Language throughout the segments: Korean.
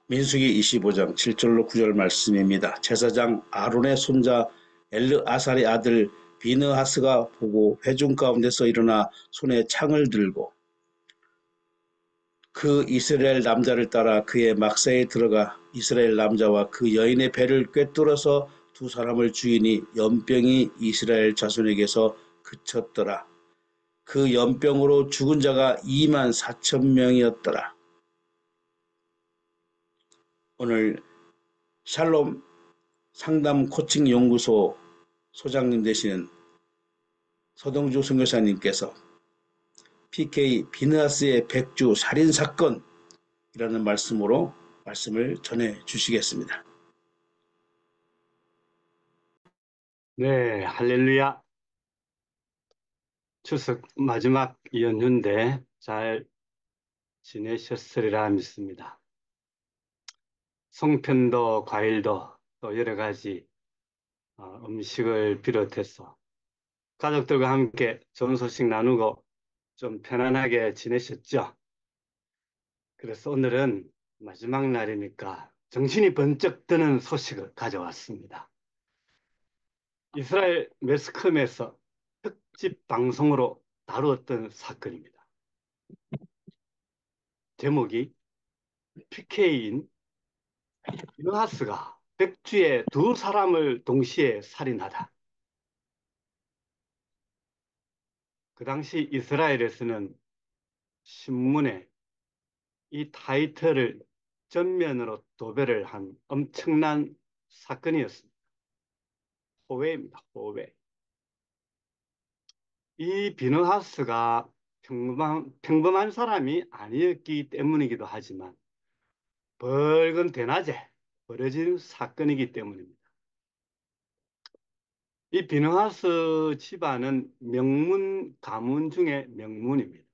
민수기 25장 7절로 9절 말씀입니다. 제사장 아론의 손자 엘르아살의 아들 비느하스가 보고 회중 가운데서 일어나 손에 창을 들고 그 이스라엘 남자를 따라 그의 막사에 들어가 이스라엘 남자와 그 여인의 배를 꿰뚫어서 두 사람을 죽이니 연병이 이스라엘 자손에게서 그쳤더라. 그 연병으로 죽은 자가 2만 4천 명이었더라. 오늘 샬롬 상담 코칭 연구소 소장님 되시는 서동주 선교사님께서 PK 비느하스의 백주 살인 사건이라는 말씀으로 말씀을 전해 주시겠습니다. 네, 할렐루야. 추석 마지막 연휴인데 잘 지내셨으리라 믿습니다. 송편도 과일도 또 여러 가지 음식을 비롯해서 가족들과 함께 좋은 소식 나누고 좀 편안하게 지내셨죠? 그래서 오늘은 마지막 날이니까 정신이 번쩍 드는 소식을 가져왔습니다. 이스라엘 매스컴에서 특집 방송으로 다루었던 사건입니다. 제목이 PK인 비누하스가 백주에 두 사람을 동시에 살인하다. 그 당시 이스라엘에서는 신문에 이 타이틀을 전면으로 도배를 한 엄청난 사건이었습니다. 호외입니다. 호외. 이 비누하스가 평범한 사람이 아니었기 때문이기도 하지만 벌건 대낮에 벌어진 사건이기 때문입니다. 이 비누하스 집안은 명문 가문 중에 명문입니다.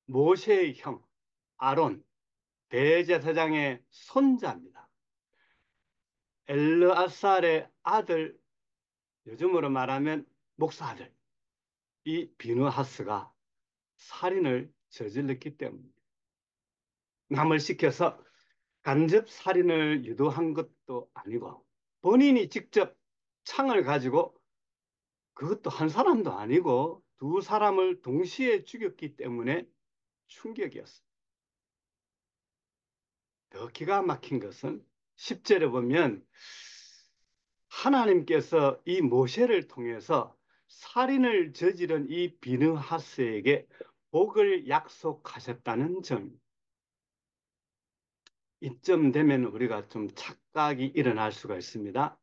모세의 형 아론 대제사장의 손자입니다. 엘르아살의 아들, 요즘으로 말하면 목사 아들, 이 비누하스가 살인을 저질렀기 때문입니다. 남을 시켜서 간접 살인을 유도한 것도 아니고 본인이 직접 창을 가지고 그것도 한 사람도 아니고 두 사람을 동시에 죽였기 때문에 충격이었습니다. 더 기가 막힌 것은 10절에 보면 하나님께서 이 모세를 통해서 살인을 저지른 이 비느하스에게 복을 약속하셨다는 점. 이쯤 되면 우리가 좀 착각이 일어날 수가 있습니다.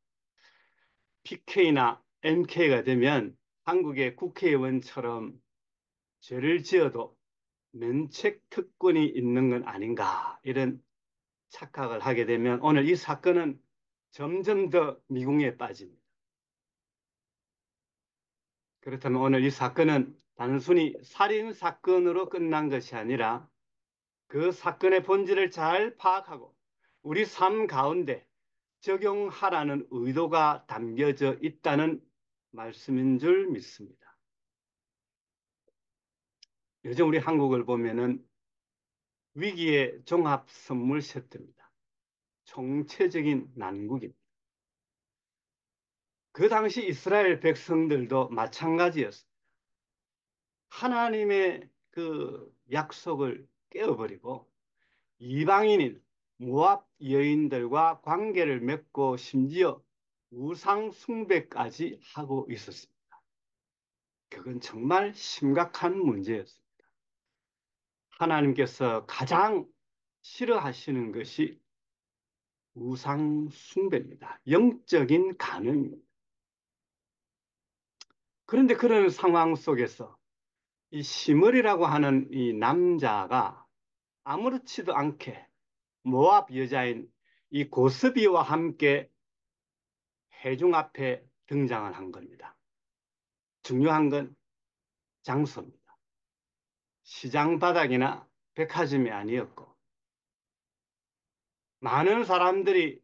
PK나 MK가 되면 한국의 국회의원처럼 죄를 지어도 면책 특권이 있는 건 아닌가 이런 착각을 하게 되면 오늘 이 사건은 점점 더 미궁에 빠집니다. 그렇다면 오늘 이 사건은 단순히 살인 사건으로 끝난 것이 아니라 그 사건의 본질을 잘 파악하고 우리 삶 가운데 적용하라는 의도가 담겨져 있다는 말씀인 줄 믿습니다. 요즘 우리 한국을 보면은 위기의 종합 선물 세트입니다. 총체적인 난국입니다. 그 당시 이스라엘 백성들도 마찬가지였습니다. 하나님의 그 약속을 깨어버리고 이방인인 모압 여인들과 관계를 맺고 심지어 우상 숭배까지 하고 있었습니다. 그건 정말 심각한 문제였습니다. 하나님께서 가장 싫어하시는 것이 우상 숭배입니다. 영적인 간음입니다. 그런데 그런 상황 속에서 이 시므리라고 하는 이 남자가 아무렇지도 않게 모압 여자인 이 고스비와 함께 회중 앞에 등장을 한 겁니다. 중요한 건 장소입니다. 시장 바닥이나 백화점이 아니었고 많은 사람들이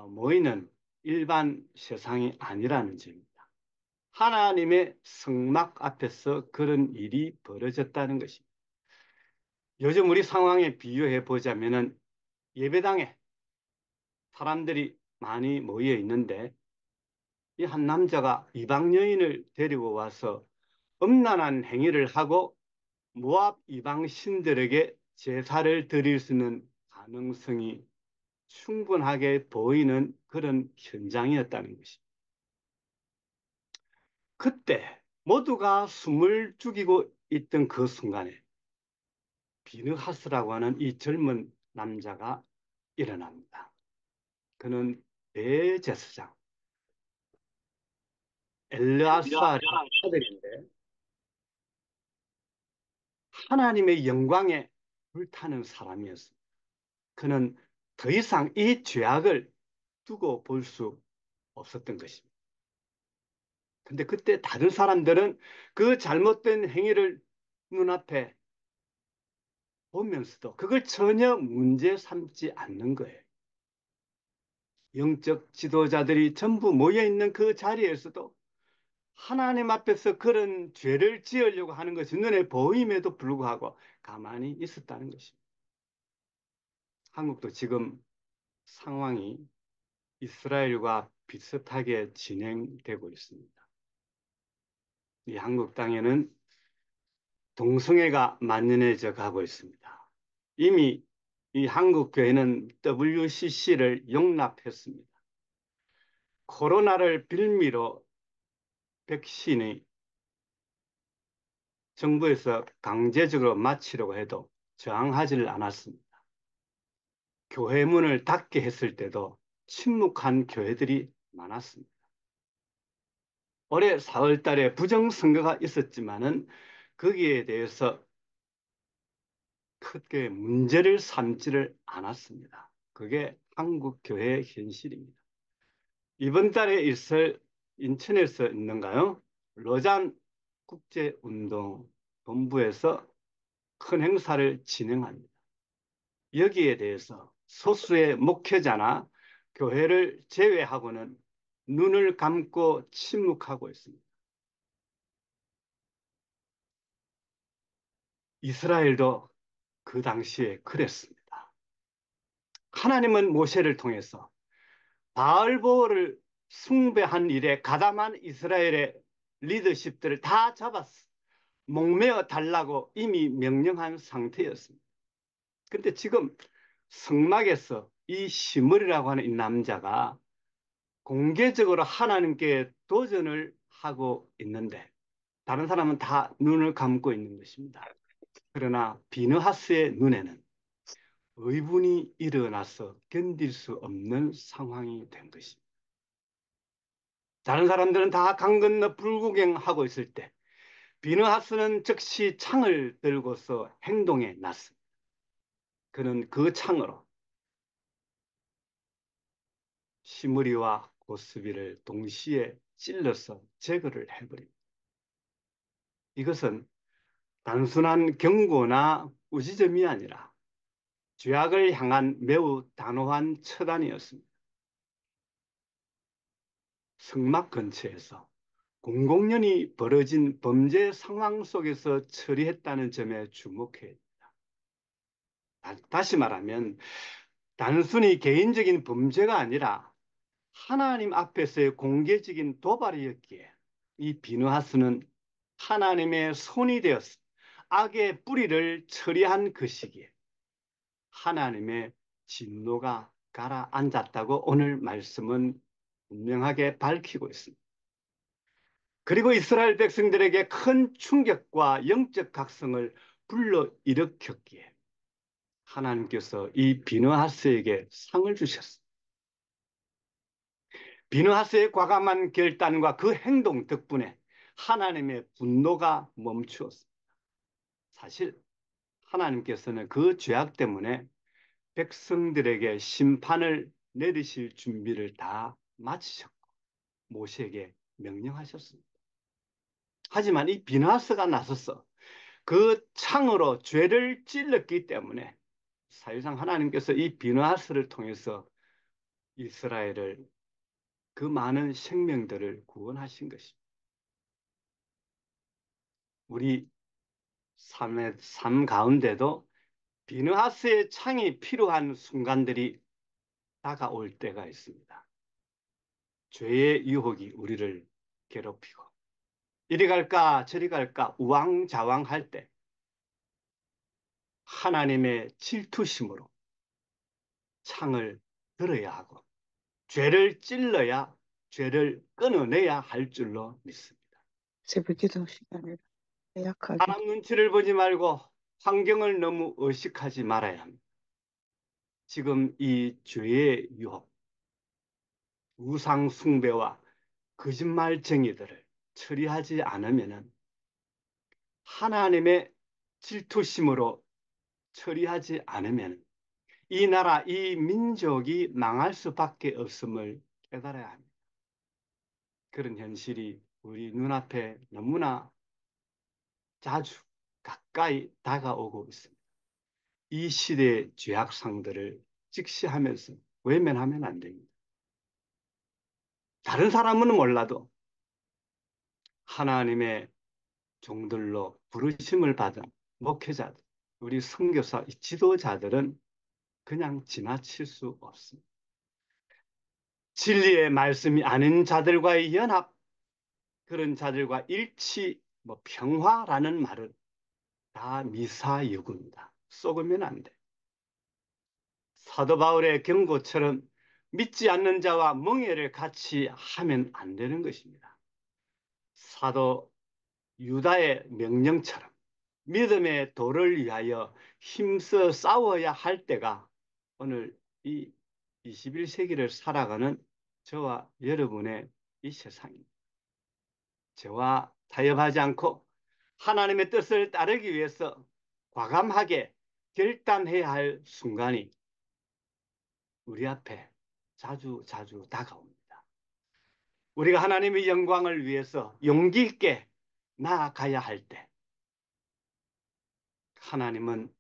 모이는 일반 세상이 아니라는 점입니다. 하나님의 성막 앞에서 그런 일이 벌어졌다는 것입니다. 요즘 우리 상황에 비유해 보자면은 예배당에 사람들이 많이 모여 있는데 이 한 남자가 이방 여인을 데리고 와서 음란한 행위를 하고 모압 이방 신들에게 제사를 드릴 수 있는 가능성이 충분하게 보이는 그런 현장이었다는 것입니다. 그때 모두가 숨을 죽이고 있던 그 순간에 비느하스라고 하는 이 젊은 남자가 일어납니다. 그는 대제사장 엘르아살의 아들인데 하나님의 영광에 불타는 사람이었습니다. 그는 더 이상 이 죄악을 두고 볼 수 없었던 것입니다. 근데 그때 다른 사람들은 그 잘못된 행위를 눈앞에 보면서도 그걸 전혀 문제 삼지 않는 거예요. 영적 지도자들이 전부 모여 있는 그 자리에서도 하나님 앞에서 그런 죄를 지으려고 하는 것이 눈에 보임에도 불구하고 가만히 있었다는 것입니다. 한국도 지금 상황이 이스라엘과 비슷하게 진행되고 있습니다. 이 한국 땅에는 동성애가 만연해져 가고 있습니다. 이미 이 한국 교회는 WCC를 용납했습니다. 코로나를 빌미로 백신이 정부에서 강제적으로 마치려고 해도 저항하지를 않았습니다. 교회 문을 닫게 했을 때도 침묵한 교회들이 많았습니다. 올해 4월 달에 부정선거가 있었지만은 거기에 대해서 크게 문제를 삼지를 않았습니다. 그게 한국 교회의 현실입니다. 이번 달에 있을 인천에서 있는가요? 로잔 국제운동 본부에서 큰 행사를 진행합니다. 여기에 대해서 소수의 목회자나 교회를 제외하고는 눈을 감고 침묵하고 있습니다. 이스라엘도 그 당시에 그랬습니다. 하나님은 모세를 통해서 바알보를 숭배한 일에 가담한 이스라엘의 리더십들을 다 잡았어. 목매어 달라고 이미 명령한 상태였습니다. 근데 지금 성막에서 이 시므리라고 하는 이 남자가 공개적으로 하나님께 도전을 하고 있는데 다른 사람은 다 눈을 감고 있는 것입니다. 그러나 비느하스의 눈에는 의분이 일어나서 견딜 수 없는 상황이 된 것입니다. 다른 사람들은 다 강 건너 불구경하고 있을 때 비느하스는 즉시 창을 들고서 행동에 났습니다. 그는 그 창으로 시므리와 고스비를 동시에 찔러서 제거를 해버립니다. 이것은 단순한 경고나 우지점이 아니라 죄악을 향한 매우 단호한 처단이었습니다. 성막 근처에서 공공연히 벌어진 범죄 상황 속에서 처리했다는 점에 주목해야 합니다. 다시 말하면 단순히 개인적인 범죄가 아니라 하나님 앞에서의 공개적인 도발이었기에 이 비느하스는 하나님의 손이 되었습니다. 악의 뿌리를 처리한 그 시기에 하나님의 진노가 가라앉았다고 오늘 말씀은 분명하게 밝히고 있습니다. 그리고 이스라엘 백성들에게 큰 충격과 영적 각성을 불러일으켰기에 하나님께서 이 비느하스에게 상을 주셨습니다. 비느하스의 과감한 결단과 그 행동 덕분에 하나님의 분노가 멈추었습니다. 사실 하나님께서는 그 죄악 때문에 백성들에게 심판을 내리실 준비를 다 마치셨고 모세에게 명령하셨습니다. 하지만 이 비느하스가 나서서 그 창으로 죄를 찔렀기 때문에 사실상 하나님께서 이 비느하스를 통해서 이스라엘을 그 많은 생명들을 구원하신 것입니다. 우리 삶 가운데도 비느하스의 창이 필요한 순간들이 다가올 때가 있습니다. 죄의 유혹이 우리를 괴롭히고 이리 갈까 저리 갈까 우왕좌왕할 때 하나님의 질투심으로 창을 들어야 하고 죄를 찔러야 죄를 끊어내야 할 줄로 믿습니다. 새벽기도 시간에 약하게 사람 눈치를 보지 말고 환경을 너무 의식하지 말아야 합니다. 지금 이 죄의 유혹, 우상 숭배와 거짓말쟁이들을 처리하지 않으면 하나님의 질투심으로 처리하지 않으면 이 나라, 이 민족이 망할 수밖에 없음을 깨달아야 합니다. 그런 현실이 우리 눈앞에 너무나 자주 가까이 다가오고 있습니다. 이 시대의 죄악상들을 직시하면서 외면하면 안 됩니다. 다른 사람은 몰라도 하나님의 종들로 부르심을 받은 목회자들, 우리 선교사, 지도자들은 그냥 지나칠 수 없습니다. 진리의 말씀이 아닌 자들과의 연합, 그런 자들과 일치, 평화라는 말은 다 미사유구입니다. 속으면 안 돼. 사도 바울의 경고처럼 믿지 않는 자와 멍에를 같이 하면 안 되는 것입니다. 사도 유다의 명령처럼 믿음의 도를 위하여 힘써 싸워야 할 때가 오늘 이 21세기를 살아가는 저와 여러분의 이 세상입니다. 저와 타협하지 않고 하나님의 뜻을 따르기 위해서 과감하게 결단해야 할 순간이 우리 앞에 자주 자주 다가옵니다. 우리가 하나님의 영광을 위해서 용기 있게 나아가야 할 때 하나님은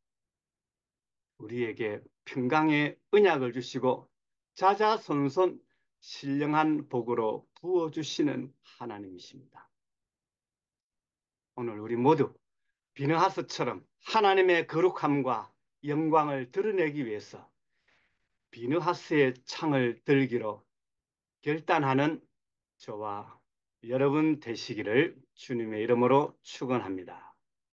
우리에게 평강의 언약을 주시고 자자손손 신령한 복으로 부어주시는 하나님이십니다. 오늘 우리 모두 비느하스처럼 하나님의 거룩함과 영광을 드러내기 위해서 비느하스의 창을 들기로 결단하는 저와 여러분 되시기를 주님의 이름으로 축원합니다.